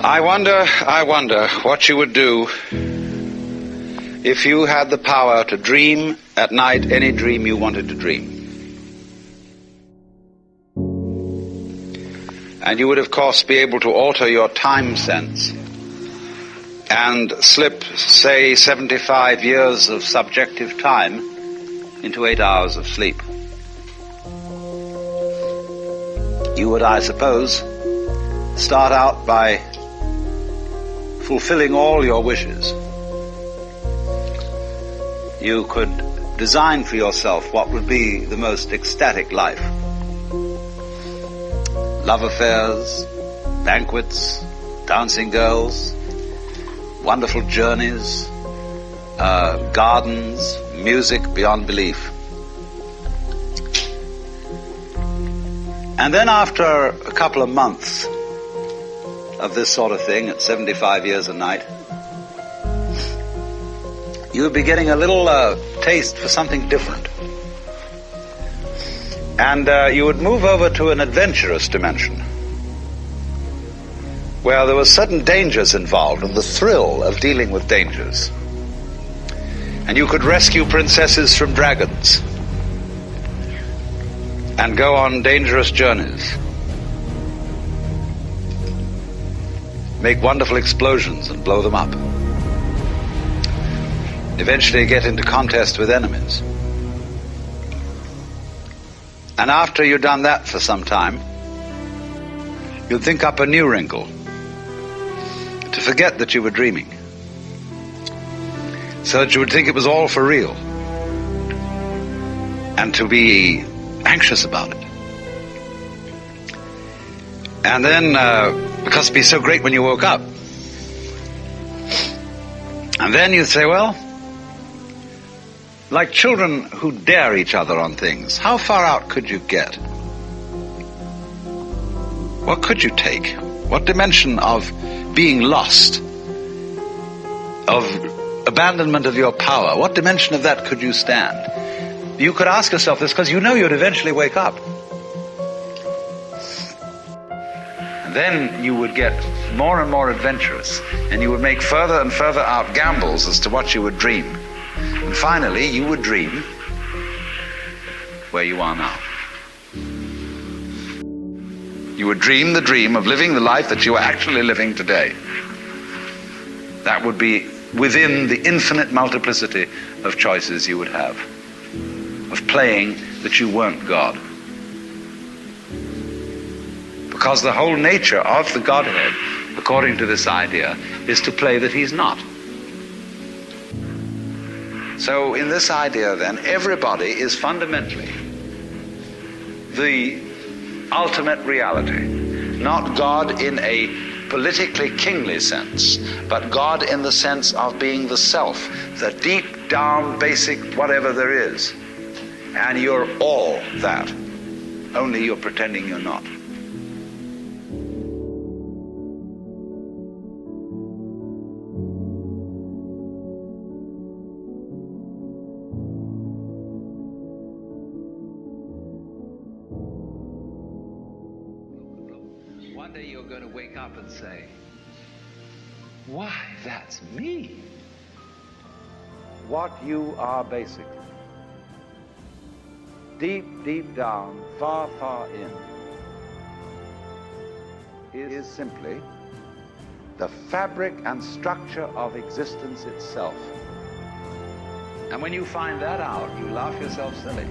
I wonder what you would do if you had the power to dream at night any dream you wanted to dream. And you would, of course, be able to alter your time sense and slip, say, 75 years of subjective time into 8 hours of sleep. You would, I suppose, start out by fulfilling all your wishes. You could design for yourself what would be the most ecstatic life. Love affairs, banquets, dancing girls, wonderful journeys, gardens, music beyond belief. And then after a couple of months of this sort of thing at 75 years a night, you would be getting a little taste for something different. And you would move over to an adventurous dimension where there were certain dangers involved and the thrill of dealing with dangers. And you could rescue princesses from dragons and go on dangerous journeys, make wonderful explosions and blow them up, eventually get into contest with enemies. And after you've done that for some time, you'd think up a new wrinkle to forget that you were dreaming, so that you would think it was all for real and to be anxious about it. And then, because it'd be so great when you woke up, and then you'd say, well, like children who dare each other on things, how far out could you get? What could you take? What dimension of being lost, of abandonment of your power, what dimension of that could you stand? You could ask yourself this because you know you'd eventually wake up. And then you would get more and more adventurous, and you would make further and further out gambles as to what you would dream. And finally, you would dream where you are now. You would dream the dream of living the life that you are actually living today. That would be within the infinite multiplicity of choices you would have, of playing that you weren't God. Because the whole nature of the Godhead, according to this idea, is to play that he's not. So in this idea then, everybody is fundamentally the ultimate reality. Not God in a politically kingly sense, but God in the sense of being the self, the deep down basic whatever there is. And you're all that, only you're pretending you're not. One day you're going to wake up and say, why, that's me. What you are basically, deep, deep down, far, far in, is simply the fabric and structure of existence itself. And when you find that out, you laugh yourself silly.